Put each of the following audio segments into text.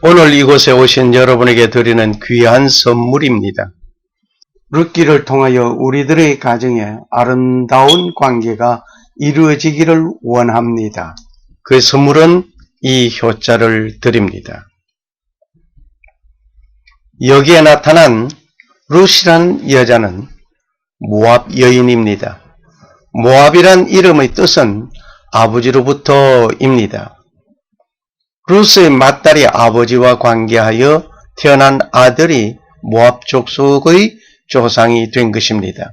오늘 이곳에 오신 여러분에게 드리는 귀한 선물입니다. 룻기를 통하여 우리들의 가정에 아름다운 관계가 이루어지기를 원합니다. 그 선물은 이 효자를 드립니다. 여기에 나타난 룻이란 여자는 모압 여인입니다. 모압이란 이름의 뜻은 아버지로부터입니다. 룻의 맏딸이 아버지와 관계하여 태어난 아들이 모압 족속의 조상이 된 것입니다.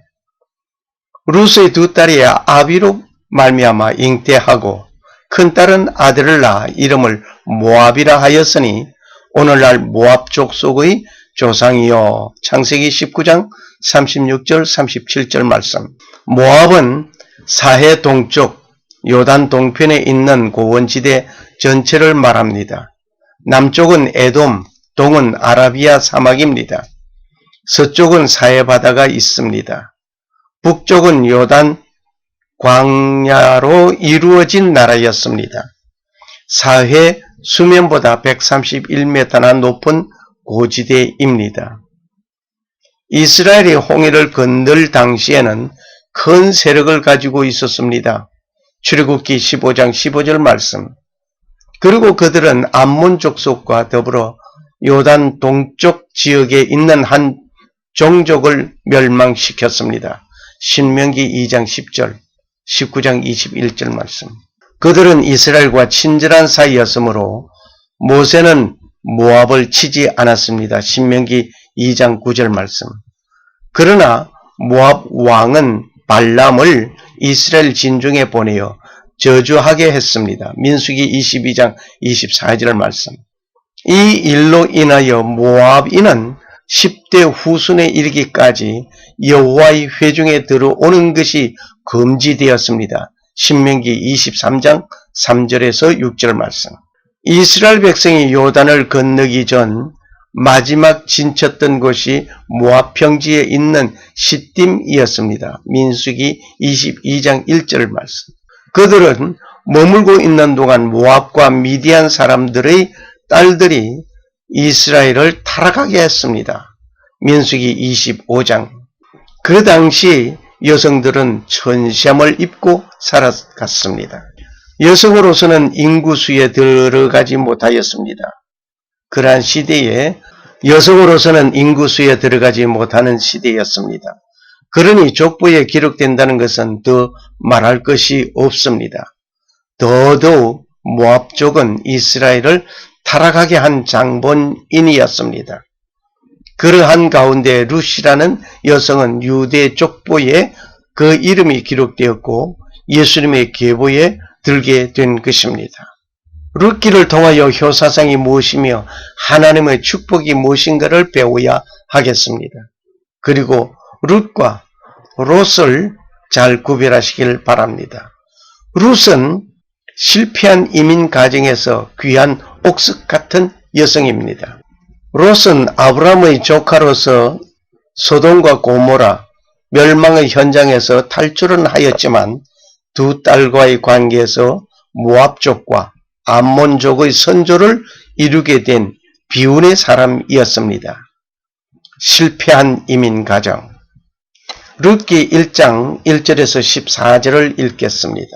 룻의 두 딸이 아비로 말미암아 잉태하고 큰딸은 아들을 낳아 이름을 모압이라 하였으니 오늘날 모압 족속의 조상이요. 창세기 19장 36절 37절 말씀. 모압은 사해 동쪽 요단 동편에 있는 고원지대 전체를 말합니다. 남쪽은 에돔, 동은 아라비아 사막입니다. 서쪽은 사해바다가 있습니다. 북쪽은 요단 광야로 이루어진 나라였습니다. 사해 수면보다 131m나 높은 고지대입니다. 이스라엘이 홍해를 건널 당시에는 큰 세력을 가지고 있었습니다. 출애굽기 15장 15절 말씀. 그리고 그들은 암몬 족속과 더불어 요단 동쪽 지역에 있는 한 종족을 멸망시켰습니다. 신명기 2장 10절, 19장 21절 말씀. 그들은 이스라엘과 친절한 사이였으므로 모세는 모압을 치지 않았습니다. 신명기 2장 9절 말씀. 그러나 모압 왕은 발람을 이스라엘 진중에 보내어 저주하게 했습니다. 민수기 22장 24절 말씀. 이 일로 인하여 모압인은 10대 후순에 이르기까지 여호와의 회중에 들어오는 것이 금지되었습니다. 신명기 23장 3절에서 6절 말씀. 이스라엘 백성이 요단을 건너기 전 마지막 진쳤던 곳이 모압 평지에 있는 시딤이었습니다. 민수기 22장 1절 말씀. 그들은 머물고 있는 동안 모압과 미디안 사람들의 딸들이 이스라엘을 타락하게 했습니다. 민수기 25장. 그 당시 여성들은 천샘을 입고 살아갔습니다. 여성으로서는 인구수에 들어가지 못하였습니다. 그러한 시대에 여성으로서는 인구수에 들어가지 못하는 시대였습니다. 그러니 족보에 기록된다는 것은 더 말할 것이 없습니다. 더더욱 모압족은 이스라엘을 타락하게 한 장본인이었습니다. 그러한 가운데 룻이라는 여성은 유대 족보에 그 이름이 기록되었고 예수님의 계보에 들게 된 것입니다. 룻기를 통하여 효사상이 무엇이며 하나님의 축복이 무엇인가를 배워야 하겠습니다. 그리고 룻과 롯을 잘 구별하시길 바랍니다. 룻은 실패한 이민 가정에서 귀한 옥석 같은 여성입니다. 롯은 아브라함의 조카로서 소돔과 고모라 멸망의 현장에서 탈출은 하였지만 두 딸과의 관계에서 모압족과 암몬족의 선조를 이루게 된 비운의 사람이었습니다. 실패한 이민 가정. 룻기 1장 1절에서 14절을 읽겠습니다.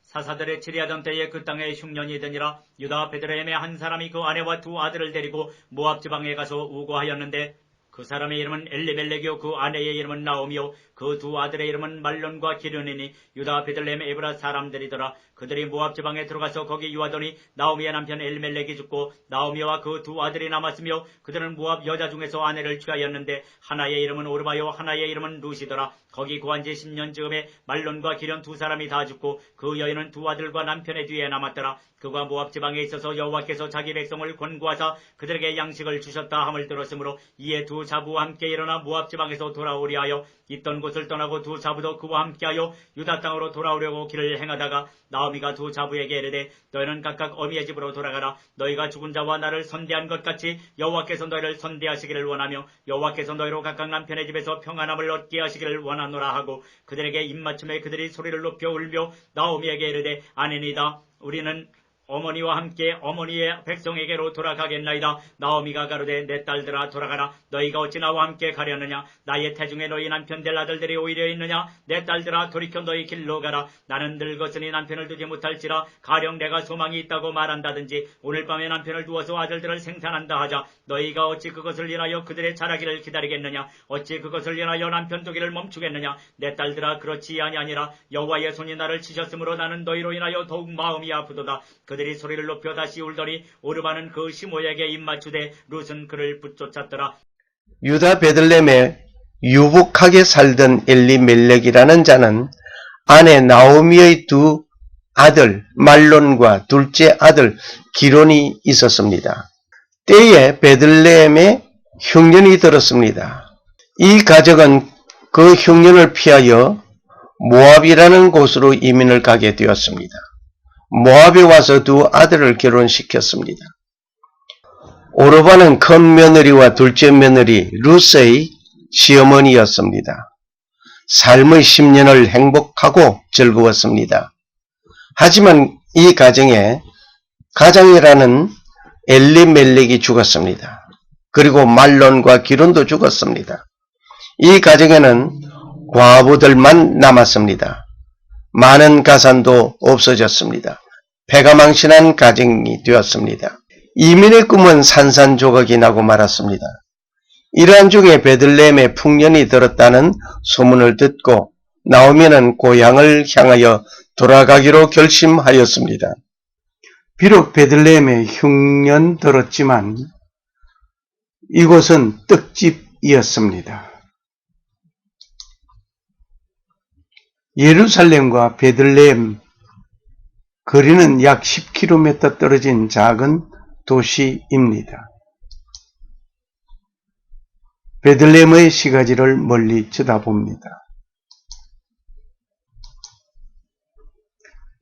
사사들의 치리하던 때에 그 땅에 흉년이 되니라. 유다 베들레헴의 한 사람이 그 아내와 두 아들을 데리고 모압 지방에 가서 우거하였는데 그 사람의 이름은 엘리멜렉이요 그 아내의 이름은 나오미요 그 두 아들의 이름은 말론과 기르니니 유다 베들레헴 에브라 사람들이더라. 그들이 모압 지방에 들어가서 거기 유하더니 나오미의 남편 엘리멜렉이 죽고 나오미와 그 두 아들이 남았으며 그들은 모압 여자 중에서 아내를 취하였는데 하나의 이름은 오르바요 하나의 이름은 룻이더라. 거기 구한 지 10년 즈음에 말론과 기련 두 사람이 다 죽고 그 여인은 두 아들과 남편의 뒤에 남았더라. 그가 모압 지방에 있어서 여호와께서 자기 백성을 권고하사 그들에게 양식을 주셨다 함을 들었으므로 이에 두 자부와 함께 일어나 모압 지방에서 돌아오리 하여 있던 곳을 떠나고 두 자부도 그와 함께하여 유다 땅으로 돌아오려고 길을 행하다가 나오미가 두 자부에게 이르되 너희는 각각 어미의 집으로 돌아가라. 너희가 죽은 자와 나를 선대한 것 같이 여호와께서 너희를 선대하시기를 원하며 여호와께서 너희로 각각 남편의 집에서 평안함을 얻게 하시기를 원하노라 하고 그들에게 입맞춤에 그들이 소리를 높여 울며 나오미에게 이르되 아내니다. 우리는 어머니와 함께 어머니의 백성에게로 돌아가겠나이다. 나오미가 가로되 내 딸들아 돌아가라. 너희가 어찌 나와 함께 가려느냐. 나의 태중에 너희 남편 될 아들들이 오히려 있느냐. 내 딸들아 돌이켜 너희 길로 가라. 나는 늙었으니 남편을 두지 못할지라. 가령 내가 소망이 있다고 말한다든지 오늘 밤에 남편을 두어서 아들들을 생산한다 하자. 너희가 어찌 그것을 인하여 그들의 자라기를 기다리겠느냐. 어찌 그것을 인하여 남편 두기를 멈추겠느냐. 내 딸들아 그렇지 아니하니라. 여호와의 손이 나를 치셨으므로 나는 너희로 인하여 더욱 마음이 아프도다. 그들이 소리를 높여 다시 울더니 오르바는 그 시모에게 입맞추되 룻은 그를 붙쫓았더라. 유다 베들레헴에 유복하게 살던 엘리멜렉이라는 자는 아내 나오미의 두 아들 말론과 둘째 아들 기론이 있었습니다. 때에 베들레헴에 흉년이 들었습니다. 이 가족은 그 흉년을 피하여 모압이라는 곳으로 이민을 가게 되었습니다. 모압에 와서 두 아들을 결혼시켰습니다. 오르바는 큰 며느리와 둘째 며느리 룻의 시어머니였습니다. 삶의 10년을 행복하고 즐거웠습니다. 하지만 이 가정에 가장이라는 엘리멜렉이 죽었습니다. 그리고 말론과 기론도 죽었습니다. 이 가정에는 과부들만 남았습니다. 많은 가산도 없어졌습니다. 배가 망신한 가정이 되었습니다. 이민의 꿈은 산산조각이 나고 말았습니다. 이러한 중에 베들레헴에 풍년이 들었다는 소문을 듣고 나오미는 고향을 향하여 돌아가기로 결심하였습니다. 비록 베들레헴에 흉년 들었지만 이곳은 떡집이었습니다. 예루살렘과 베들레헴 거리는 약 10km 떨어진 작은 도시입니다. 베들레헴의 시가지를 멀리 쳐다봅니다.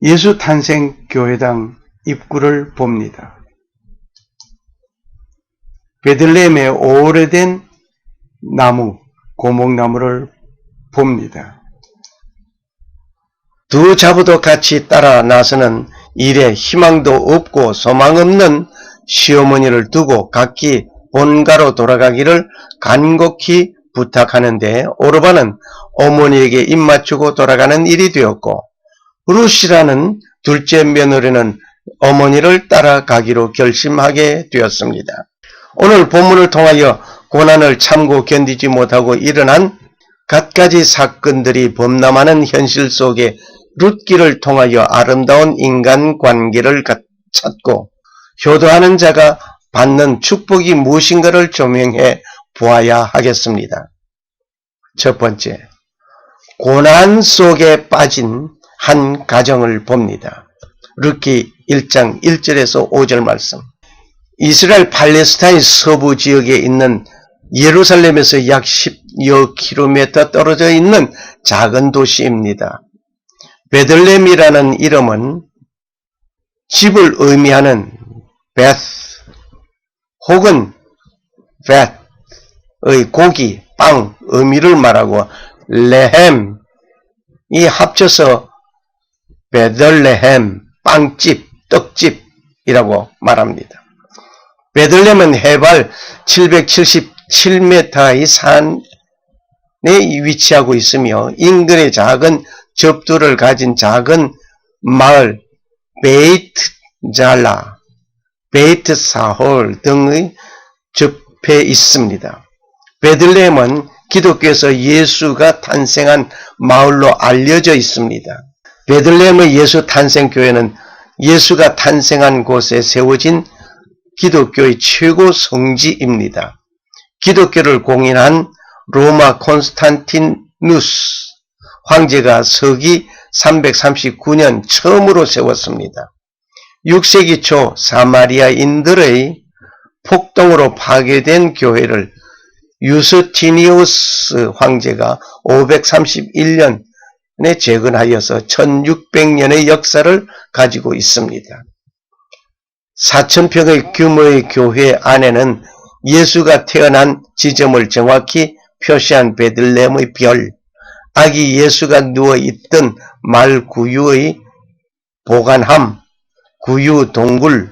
예수 탄생 교회당 입구를 봅니다. 베들레헴의 오래된 나무, 고목나무를 봅니다. 두 자부도 같이 따라 나서는 일에 희망도 없고 소망 없는 시어머니를 두고 각기 본가로 돌아가기를 간곡히 부탁하는데 오르바는 어머니에게 입맞추고 돌아가는 일이 되었고 룻이라는 둘째 며느리는 어머니를 따라가기로 결심하게 되었습니다. 오늘 본문을 통하여 고난을 참고 견디지 못하고 일어난 갖가지 사건들이 범람하는 현실 속에 룻기를 통하여 아름다운 인간관계를 찾고 효도하는 자가 받는 축복이 무엇인가를 조명해 보아야 하겠습니다. 첫 번째, 고난 속에 빠진 한 가정을 봅니다. 룻기 1장 1절에서 5절 말씀. 이스라엘 팔레스타인 서부 지역에 있는 예루살렘에서 약 10여 킬로미터 떨어져 있는 작은 도시입니다. 베들레헴이라는 이름은 집을 의미하는 베스 혹은 벳의 고기, 빵 의미를 말하고 레헴이 합쳐서 베들레헴, 빵집, 떡집이라고 말합니다. 베들레헴은 해발 777m의 산에 위치하고 있으며 인근에 작은 접두를 가진 작은 마을 베이트 잘라, 베이트 사홀 등의 접해 있습니다. 베들레헴은 기독교에서 예수가 탄생한 마을로 알려져 있습니다. 베들레헴의 예수 탄생 교회는 예수가 탄생한 곳에 세워진 기독교의 최고 성지입니다. 기독교를 공인한 로마 콘스탄티누스 황제가 서기 339년 처음으로 세웠습니다. 6세기 초 사마리아인들의 폭동으로 파괴된 교회를 유스티니우스 황제가 531년에 재건하여서 1600년의 역사를 가지고 있습니다. 4,000평의 규모의 교회 안에는 예수가 태어난 지점을 정확히 표시한 베들레헴의 별, 아기 예수가 누워있던 말구유의 보관함, 구유, 동굴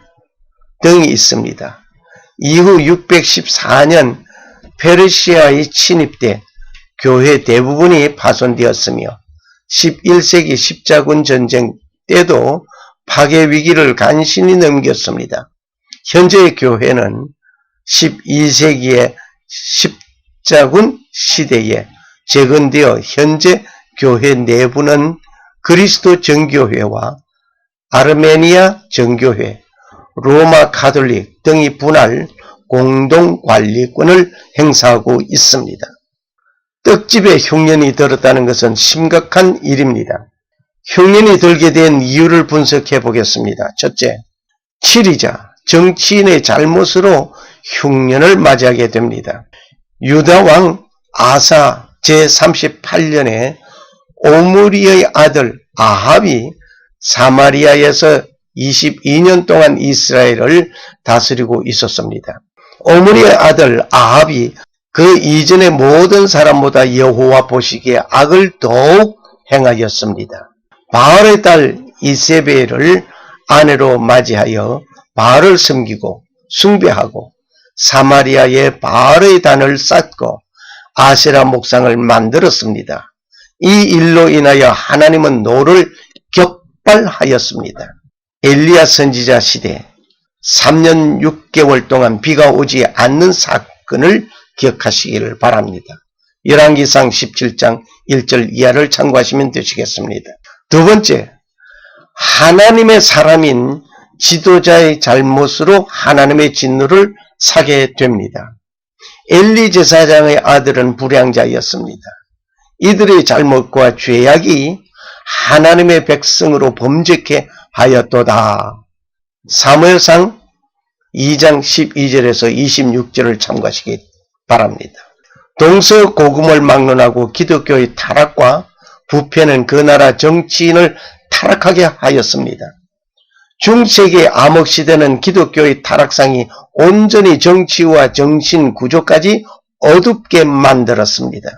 등이 있습니다. 이후 614년 페르시아의 침입 때 교회 대부분이 파손되었으며 11세기 십자군 전쟁 때도 파괴 위기를 간신히 넘겼습니다. 현재의 교회는 12세기의 십자군 시대에 재건되어 현재 교회 내부는 그리스도 정교회와 아르메니아 정교회, 로마 가톨릭 등이 분할 공동 관리권을 행사하고 있습니다. 떡집에 흉년이 들었다는 것은 심각한 일입니다. 흉년이 들게 된 이유를 분석해 보겠습니다. 첫째, 치리자, 정치인의 잘못으로 흉년을 맞이하게 됩니다. 유다 왕 아사 제38년에 오므리의 아들 아합이 사마리아에서 22년 동안 이스라엘을 다스리고 있었습니다. 오므리의 아들 아합이 그 이전의 모든 사람보다 여호와 보시기에 악을 더욱 행하였습니다. 바알의 딸 이세벨을 아내로 맞이하여 바알을 섬기고 숭배하고 사마리아에 바알의 단을 쌓고 아세라 목상을 만들었습니다. 이 일로 인하여 하나님은 노를 격발하였습니다. 엘리야 선지자 시대 3년 6개월 동안 비가 오지 않는 사건을 기억하시기를 바랍니다. 열왕기상 17장 1절 이하를 참고하시면 되시겠습니다. 두 번째, 하나님의 사람인 지도자의 잘못으로 하나님의 진노를 사게 됩니다. 엘리 제사장의 아들은 불량자였습니다. 이들의 잘못과 죄악이 하나님의 백성으로 범죄케 하였도다. 사무엘상 2장 12절에서 26절을 참고하시기 바랍니다. 동서고금을 막론하고 기독교의 타락과 부패는 그 나라 정치인을 타락하게 하였습니다. 중세기 암흑시대는 기독교의 타락상이 온전히 정치와 정신 구조까지 어둡게 만들었습니다.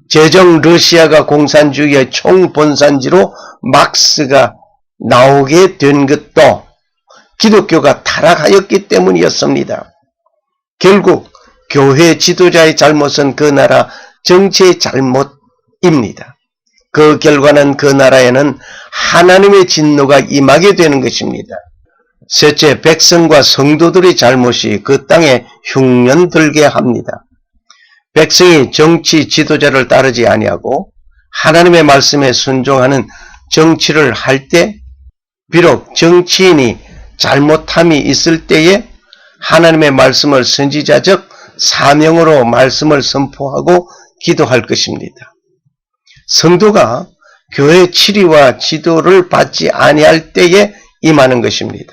제정 러시아가 공산주의의 총본산지로 막스가 나오게 된 것도 기독교가 타락하였기 때문이었습니다. 결국 교회 지도자의 잘못은 그 나라 정치의 잘못입니다. 그 결과는 그 나라에는 하나님의 진노가 임하게 되는 것입니다. 셋째, 백성과 성도들의 잘못이 그 땅에 흉년 들게 합니다. 백성이 정치 지도자를 따르지 아니하고 하나님의 말씀에 순종하는 정치를 할 때 비록 정치인이 잘못함이 있을 때에 하나님의 말씀을 선지자적 사명으로 말씀을 선포하고 기도할 것입니다. 성도가 교회 치리와 지도를 받지 아니할 때에 임하는 것입니다.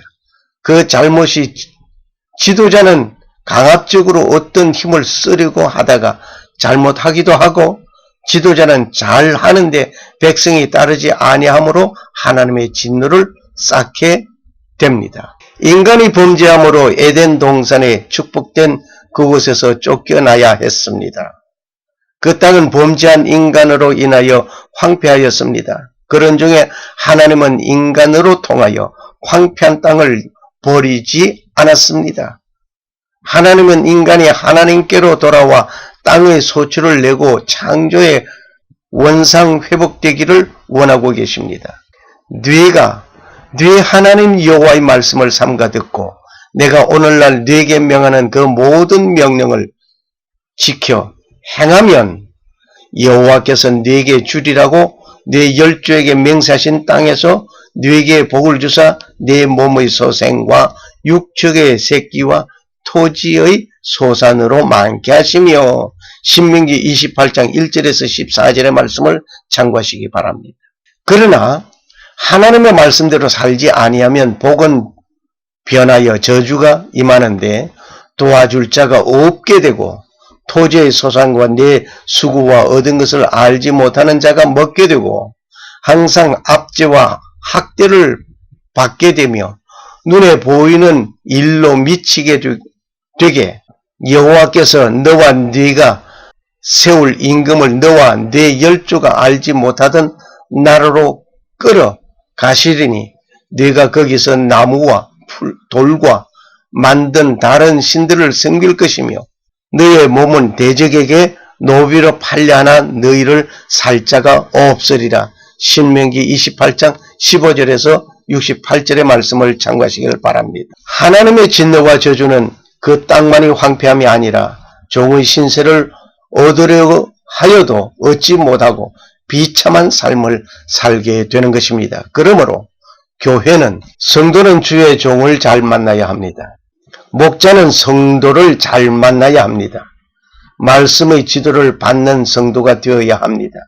그 잘못이 지도자는 강압적으로 어떤 힘을 쓰려고 하다가 잘못하기도 하고 지도자는 잘하는데 백성이 따르지 아니함으로 하나님의 진노를 쌓게 됩니다. 인간이 범죄함으로 에덴 동산에 축복된 그곳에서 쫓겨나야 했습니다. 그 땅은 범죄한 인간으로 인하여 황폐하였습니다. 그런 중에 하나님은 인간으로 통하여 황폐한 땅을 버리지 않았습니다. 하나님은 인간이 하나님께로 돌아와 땅의 소출을 내고 창조의 원상 회복되기를 원하고 계십니다. 네 하나님 여호와의 말씀을 삼가 듣고 내가 오늘날 네게 명하는 그 모든 명령을 지켜 행하면 여호와께서 네게 주리라고 네 열조에게 맹세하신 땅에서 네게 복을 주사 네 몸의 소생과 육축의 새끼와 토지의 소산으로 많게 하시며 신명기 28장 1절에서 14절의 말씀을 참고하시기 바랍니다. 그러나 하나님의 말씀대로 살지 아니하면 복은 변하여 저주가 임하는데 도와줄 자가 없게 되고 토지의 소산과 내 수고와 얻은 것을 알지 못하는 자가 먹게 되고 항상 압제와 학대를 받게 되며 눈에 보이는 일로 미치게 되게 여호와께서 너와 네가 세울 임금을 너와 네 열조가 알지 못하던 나라로 끌어 가시리니 네가 거기서 나무와 돌과 만든 다른 신들을 섬길 것이며 너의 몸은 대적에게 노비로 팔려 하나 너희를 살 자가 없으리라. 신명기 28장 15절에서 68절의 말씀을 참고하시길 바랍니다. 하나님의 진노와 저주는 그 땅만이 황폐함이 아니라 종의 신세를 얻으려 하여도 얻지 못하고 비참한 삶을 살게 되는 것입니다. 그러므로 교회는 성도는 주의 종을 잘 만나야 합니다. 목자는 성도를 잘 만나야 합니다. 말씀의 지도를 받는 성도가 되어야 합니다.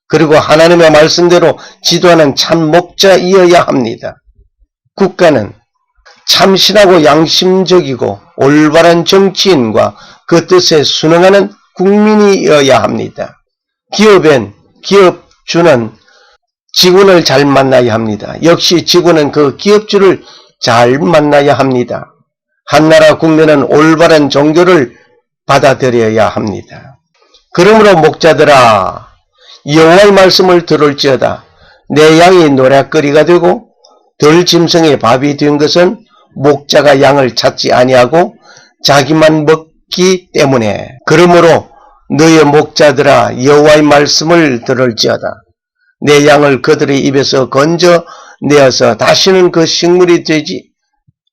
그리고 하나님의 말씀대로 지도하는 참 목자이어야 합니다. 국가는 참신하고 양심적이고 올바른 정치인과 그 뜻에 순응하는 국민이어야 합니다. 기업주는 직원을 잘 만나야 합니다. 역시 직원은 그 기업주를 잘 만나야 합니다. 한나라 국민은 올바른 종교를 받아들여야 합니다. 그러므로 목자들아, 여호와의 말씀을 들을지어다. 내 양이 노략거리가 되고 들짐승의 밥이 된 것은 목자가 양을 찾지 아니하고 자기만 먹기 때문에. 그러므로 너의 목자들아, 여호와의 말씀을 들을지어다. 내 양을 그들의 입에서 건져내어서 다시는 그 식물이 되지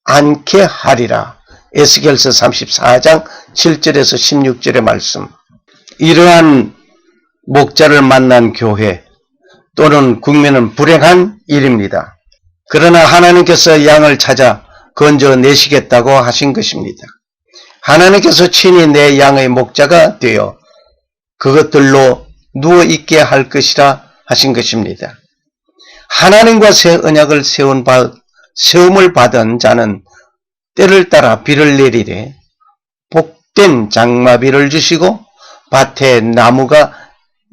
않게 하리라. 에스겔서 34장 7절에서 16절의 말씀. 이러한 목자를 만난 교회 또는 국민은 불행한 일입니다. 그러나 하나님께서 양을 찾아 건져내시겠다고 하신 것입니다. 하나님께서 친히 내 양의 목자가 되어 그것들로 누워있게 할 것이라 하신 것입니다. 하나님과 새 언약을 세움을 받은 자는 때를 따라 비를 내리되 복된 장마비를 주시고 밭에 나무가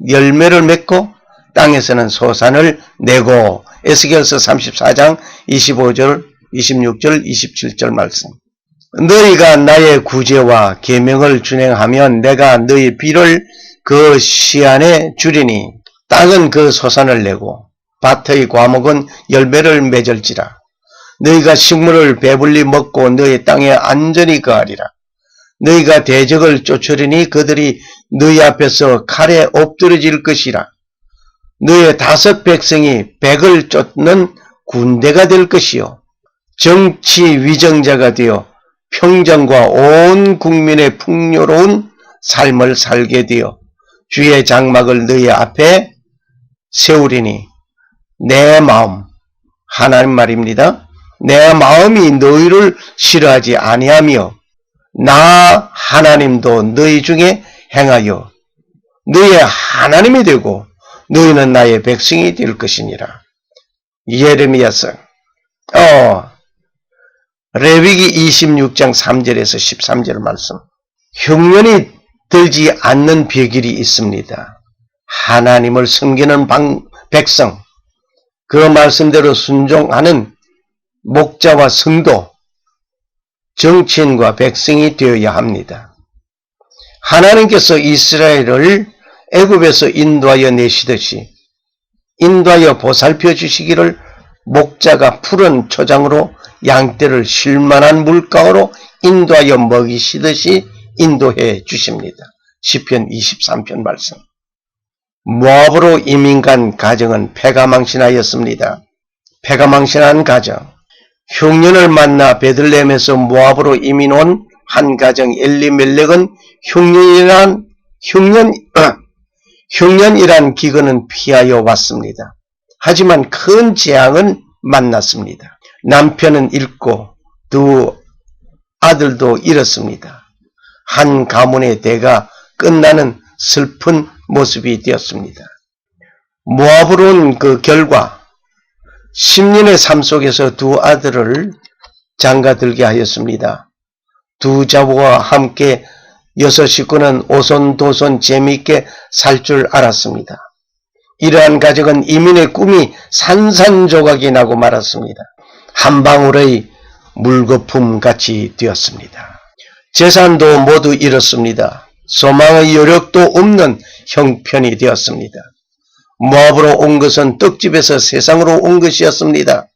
열매를 맺고 땅에서는 소산을 내고. 에스겔서 34장 25절, 26절, 27절 말씀. 너희가 나의 구제와 계명을 준행하면 내가 너희 비를 그 시안에 주리니 땅은 그 소산을 내고 밭의 과목은 열매를 맺을지라. 너희가 식물을 배불리 먹고 너희 땅에 안전히 거하리라. 너희가 대적을 쫓으리니 그들이 너희 앞에서 칼에 엎드러질 것이라. 너희의 5 백성이 100을 쫓는 군대가 될 것이요 정치 위정자가 되어 평정과 온 국민의 풍요로운 삶을 살게 되어 주의 장막을 너희 앞에 세우리니 내 마음, 하나님 말입니다. 내 마음이 너희를 싫어하지 아니하며 나 하나님도 너희 중에 행하여 너희의 하나님이 되고 너희는 나의 백성이 될 것이니라. 예레미야서 레위기 26장 3절에서 13절 말씀. 흉년이 들지 않는 비결이 있습니다. 하나님을 섬기는 백성, 그 말씀대로 순종하는 목자와 성도, 정치인과 백성이 되어야 합니다. 하나님께서 이스라엘을 애굽에서 인도하여 내시듯이 인도하여 보살펴 주시기를 목자가 푸른 초장으로 양떼를 쉴만한 물가로 인도하여 먹이시듯이 인도해 주십니다. 시편 23편 말씀. 모압으로 이민 간 가정은 패가망신하였습니다. 패가망신한 가정. 흉년을 만나 베들레헴에서 모압으로 이민 온 한 가정 엘리멜렉은 흉년이란 기근은 피하여 왔습니다. 하지만 큰 재앙은 만났습니다. 남편은 잃고 2 아들도 잃었습니다. 한 가문의 대가 끝나는 슬픈 모습이 되었습니다. 모압으로 온 그 결과 10년의 삶 속에서 2 아들을 장가들게 하였습니다. 2 자부와 함께 6 식구는 오손도손 재미있게 살 줄 알았습니다. 이러한 가정은 이민의 꿈이 산산조각이 나고 말았습니다. 한 방울의 물거품 같이 되었습니다. 재산도 모두 잃었습니다. 소망의 여력도 없는 형편이 되었습니다. 모압으로 온 것은 떡집에서 세상으로 온 것이었습니다.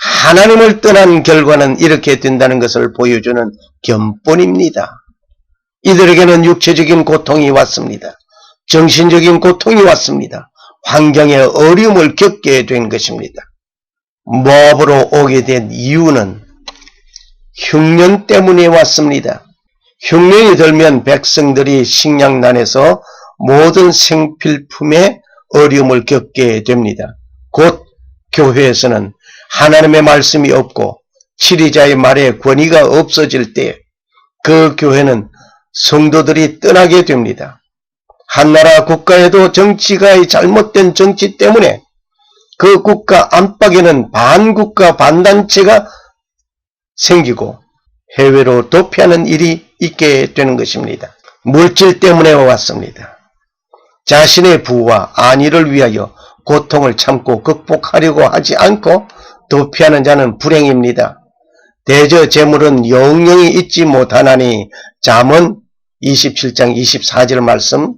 하나님을 떠난 결과는 이렇게 된다는 것을 보여주는 견본입니다. 이들에게는 육체적인 고통이 왔습니다. 정신적인 고통이 왔습니다. 환경의 어려움을 겪게 된 것입니다. 모압으로 오게 된 이유는 흉년 때문에 왔습니다. 흉년이 들면 백성들이 식량난에서 모든 생필품에 어려움을 겪게 됩니다. 곧 교회에서는 하나님의 말씀이 없고 치리자의 말에 권위가 없어질 때 그 교회는 성도들이 떠나게 됩니다. 한 나라 국가에도 정치가의 잘못된 정치 때문에 그 국가 안팎에는 반국가 반단체가 생기고 해외로 도피하는 일이 있게 되는 것입니다. 물질 때문에 왔습니다. 자신의 부와 안위를 위하여 고통을 참고 극복하려고 하지 않고 도피하는 자는 불행입니다. 대저 재물은 영영이 잊지 못하나니 잠언 27장 24절 말씀.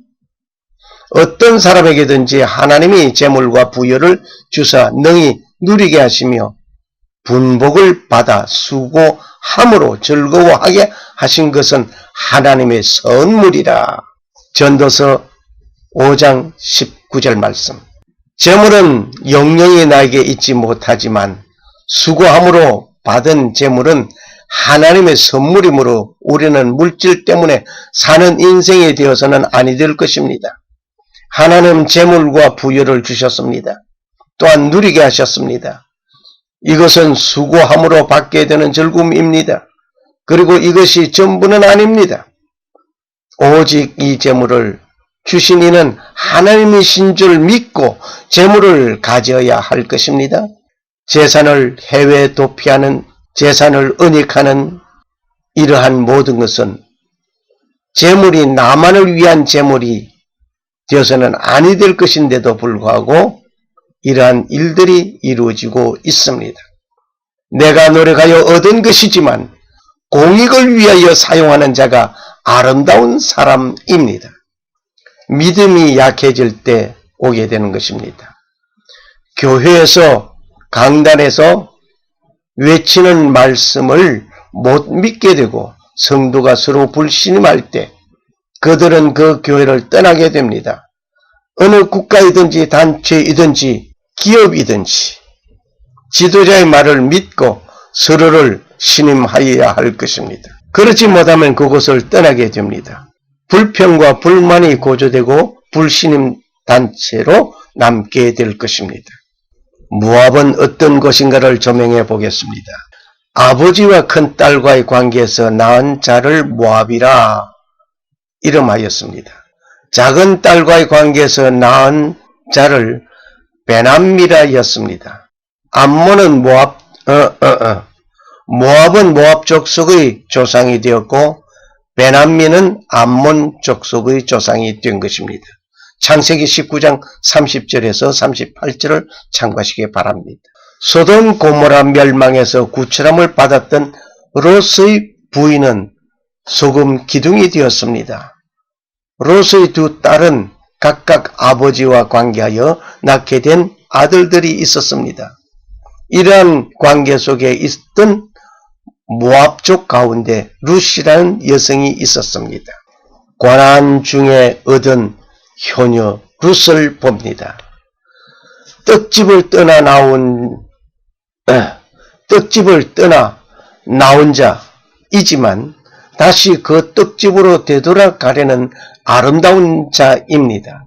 어떤 사람에게든지 하나님이 재물과 부여를 주사 능히 누리게 하시며 분복을 받아 수고함으로 즐거워하게 하신 것은 하나님의 선물이라. 전도서 5장 19절 말씀. 재물은 영영이 나에게 있지 못하지만 수고함으로 받은 재물은 하나님의 선물이므로 우리는 물질 때문에 사는 인생이 되어서는 아니 될 것입니다. 하나님 재물과 부여를 주셨습니다. 또한 누리게 하셨습니다. 이것은 수고함으로 받게 되는 즐거움입니다. 그리고 이것이 전부는 아닙니다. 오직 이 재물을 주신 이는 하나님이신 줄 믿고 재물을 가져야 할 것입니다. 재산을 해외 도피하는, 재산을 은닉하는 이러한 모든 것은 재물이 나만을 위한 재물이 되어서는 아니 될 것인데도 불구하고 이러한 일들이 이루어지고 있습니다. 내가 노력하여 얻은 것이지만 공익을 위하여 사용하는 자가 아름다운 사람입니다. 믿음이 약해질 때 오게 되는 것입니다. 교회에서 강단에서 외치는 말씀을 못 믿게 되고 성도가 서로 불신임할 때 그들은 그 교회를 떠나게 됩니다. 어느 국가이든지 단체이든지 기업이든지 지도자의 말을 믿고 서로를 신임하여야 할 것입니다. 그렇지 못하면 그곳을 떠나게 됩니다. 불평과 불만이 고조되고 불신임 단체로 남게 될 것입니다. 모압은 어떤 것인가를 조명해 보겠습니다. 아버지와 큰딸과의 관계에서 낳은 자를 모압이라 이름하였습니다. 작은 딸과의 관계에서 낳은 자를 베남미라였습니다. 암몬은 모압은 모압 족속의 조상이 되었고 베남미는 암몬 족속의 조상이 된 것입니다. 창세기 19장 30절에서 38절을 참고하시기 바랍니다. 소돔 고모라 멸망에서 구출함을 받았던 롯의 부인은 소금 기둥이 되었습니다. 롯의 두 딸은 각각 아버지와 관계하여 낳게 된 아들들이 있었습니다. 이러한 관계 속에 있던 모압족 가운데 룻이라는 여성이 있었습니다. 고난 중에 얻은 효녀 룻을 봅니다. 떡집을 떠나 나온 자이지만 다시 그 떡집으로 되돌아가려는 아름다운 자입니다.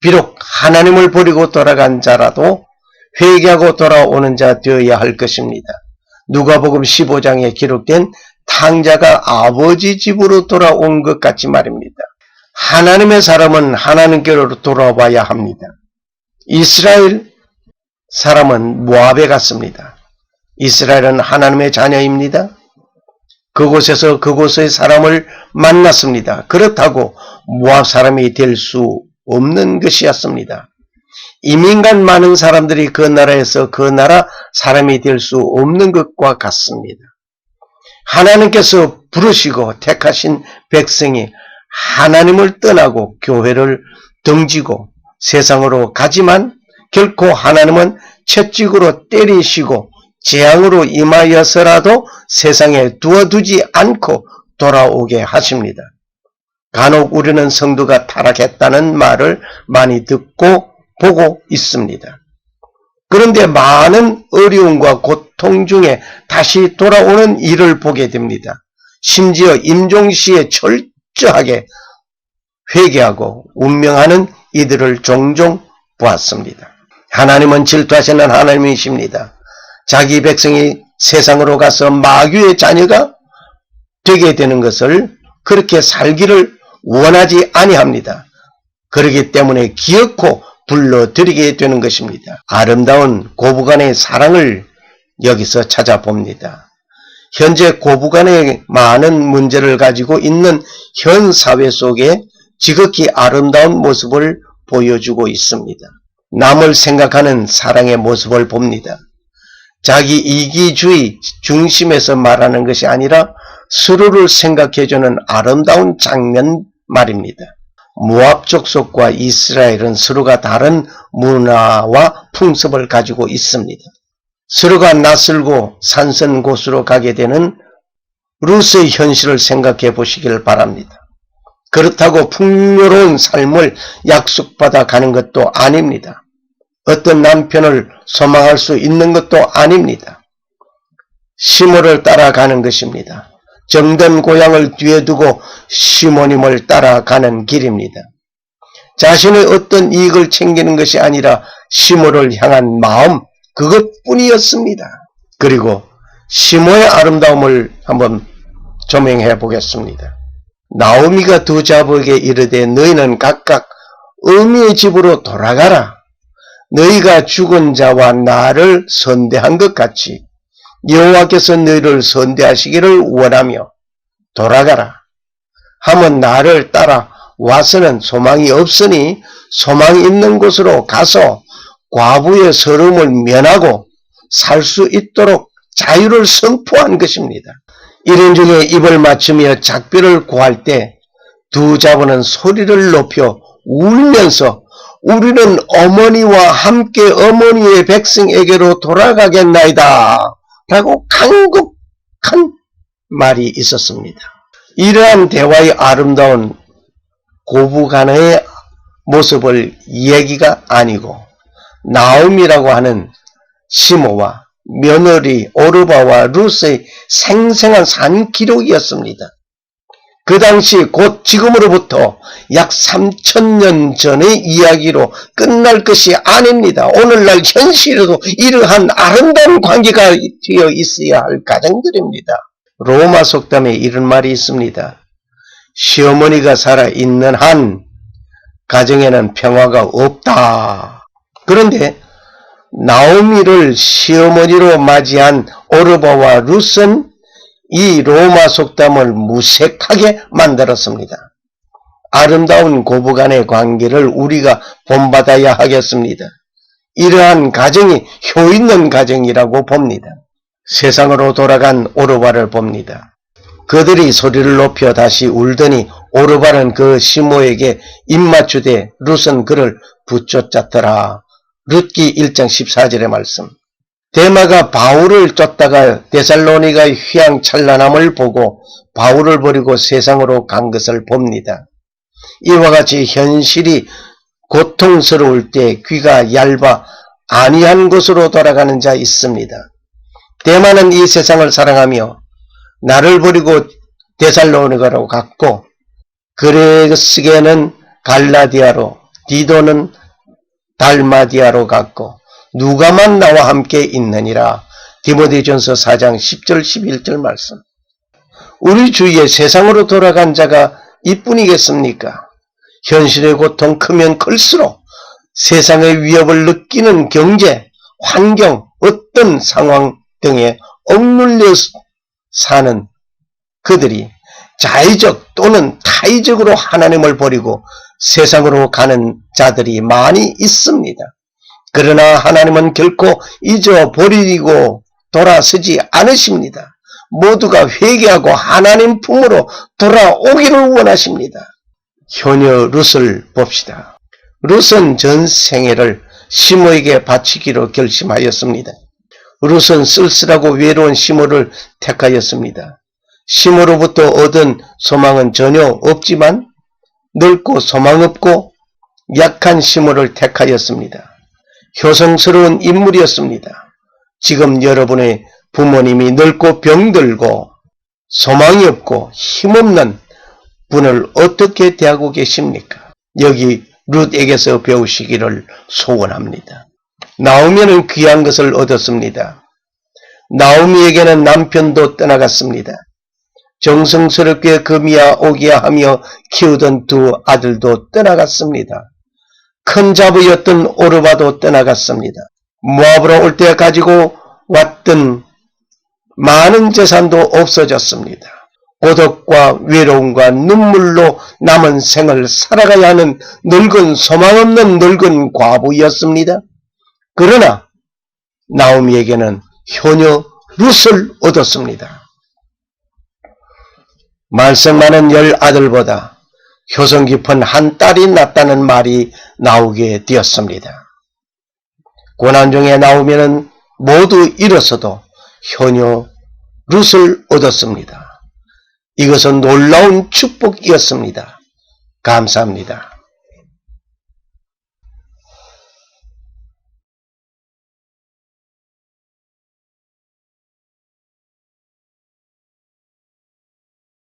비록 하나님을 버리고 돌아간 자라도 회개하고 돌아오는 자 되어야 할 것입니다. 누가복음 15장에 기록된 탕자가 아버지 집으로 돌아온 것 같이 말입니다. 하나님의 사람은 하나님께로 돌아와야 합니다. 이스라엘 사람은 모압에 갔습니다. 이스라엘은 하나님의 자녀입니다. 그곳에서 그곳의 사람을 만났습니다. 그렇다고 모압 사람이 될 수 없는 것이었습니다. 이민간 많은 사람들이 그 나라에서 그 나라 사람이 될 수 없는 것과 같습니다. 하나님께서 부르시고 택하신 백성이 하나님을 떠나고 교회를 등지고 세상으로 가지만 결코 하나님은 채찍으로 때리시고 재앙으로 임하여서라도 세상에 두어두지 않고 돌아오게 하십니다. 간혹 우리는 성도가 타락했다는 말을 많이 듣고 보고 있습니다. 그런데 많은 어려움과 고통 중에 다시 돌아오는 일을 보게 됩니다. 심지어 임종시에 철저하게 회개하고 운명하는 이들을 종종 보았습니다. 하나님은 질투하시는 하나님이십니다. 자기 백성이 세상으로 가서 마귀의 자녀가 되게 되는 것을, 그렇게 살기를 원하지 아니합니다. 그렇기 때문에 기어코 불러들이게 되는 것입니다. 아름다운 고부간의 사랑을 여기서 찾아봅니다. 현재 고부간의 많은 문제를 가지고 있는 현 사회 속에 지극히 아름다운 모습을 보여주고 있습니다. 남을 생각하는 사랑의 모습을 봅니다. 자기 이기주의 중심에서 말하는 것이 아니라 서로를 생각해주는 아름다운 장면 말입니다. 모압 족속과 이스라엘은 서로가 다른 문화와 풍습을 가지고 있습니다. 서로가 낯설고 산선곳으로 가게 되는 룻의 현실을 생각해 보시길 바랍니다. 그렇다고 풍요로운 삶을 약속받아 가는 것도 아닙니다. 어떤 남편을 소망할 수 있는 것도 아닙니다. 시므를 따라가는 것입니다. 정든 고향을 뒤에 두고 시모님을 따라가는 길입니다. 자신의 어떤 이익을 챙기는 것이 아니라 시므를 향한 마음, 그것뿐이었습니다. 그리고 시므의 아름다움을 한번 조명해 보겠습니다. 나오미가 두 자부에게 이르되 너희는 각각 어미의 집으로 돌아가라. 너희가 죽은 자와 나를 선대한 것 같이 여호와께서 너희를 선대하시기를 원하며 돌아가라. 하면 나를 따라 와서는 소망이 없으니 소망이 있는 곳으로 가서 과부의 서름을 면하고 살 수 있도록 자유를 선포한 것입니다. 이런 중에 입을 맞추며 작별을 구할 때 두 자부는 소리를 높여 울면서 우리는 어머니와 함께 어머니의 백성에게로 돌아가겠나이다 라고 간곡한 말이 있었습니다. 이러한 대화의 아름다운 고부간의 모습을 얘기가 아니고 나오미라고 하는 시므와 며느리 오르바와 룻의 생생한 산 기록이었습니다. 그 당시 곧 지금으로부터 약 3000년 전의 이야기로 끝날 것이 아닙니다. 오늘날 현실에도 이러한 아름다운 관계가 되어 있어야 할 가정들입니다. 로마 속담에 이런 말이 있습니다. 시어머니가 살아있는 한 가정에는 평화가 없다. 그런데 나오미를 시어머니로 맞이한 오르바와 룻은 이 로마 속담을 무색하게 만들었습니다. 아름다운 고부간의 관계를 우리가 본받아야 하겠습니다. 이러한 가정이 효있는 가정이라고 봅니다. 세상으로 돌아간 오르바를 봅니다. 그들이 소리를 높여 다시 울더니 오르바는 그 시므에게 입맞추되 룻은 그를 붙쫓았더라. 룻기 1장 14절의 말씀. 데마가 바울을 쫓다가 데살로니가의 휘황찬란함을 보고 바울을 버리고 세상으로 간 것을 봅니다. 이와 같이 현실이 고통스러울 때 귀가 얇아 아니한 곳으로 돌아가는 자 있습니다. 데마는 이 세상을 사랑하며 나를 버리고 데살로니가로 갔고 그레스게는 갈라디아로, 디도는 달마디아로 갔고 누가만 나와 함께 있느니라. 디모데전서 4장 10절 11절 말씀. 우리 주위에 세상으로 돌아간 자가 이뿐이겠습니까? 현실의 고통 크면 클수록 세상의 위협을 느끼는 경제, 환경, 어떤 상황 등에 억눌려 사는 그들이 자의적 또는 타의적으로 하나님을 버리고 세상으로 가는 자들이 많이 있습니다. 그러나 하나님은 결코 잊어버리고 돌아서지 않으십니다. 모두가 회개하고 하나님 품으로 돌아오기를 원하십니다. 효녀 룻을 봅시다. 룻은 전 생애를 시므에게 바치기로 결심하였습니다. 룻은 쓸쓸하고 외로운 시므를 택하였습니다. 시므로부터 얻은 소망은 전혀 없지만 늙고 소망 없고 약한 시므를 택하였습니다. 효성스러운 인물이었습니다. 지금 여러분의 부모님이 늙고 병들고 소망이 없고 힘없는 분을 어떻게 대하고 계십니까? 여기 룻에게서 배우시기를 소원합니다. 나오미는 귀한 것을 얻었습니다. 나오미에게는 남편도 떠나갔습니다. 정성스럽게 금이야 오기야 하며 키우던 두 아들도 떠나갔습니다. 큰 자부였던 오르바도 떠나갔습니다. 모압으로 올 때 가지고 왔던 많은 재산도 없어졌습니다. 고독과 외로움과 눈물로 남은 생을 살아가야 하는 늙은 소망 없는 늙은 과부였습니다. 그러나 나오미에게는 효녀 룻을 얻었습니다. 말썽 많은 10아들보다 효성 깊은 한 딸이 낫다는 말이 나오게 되었습니다. 고난 중에 나오미는 모두 잃었어도 효녀 룻을 얻었습니다. 이것은 놀라운 축복이었습니다. 감사합니다.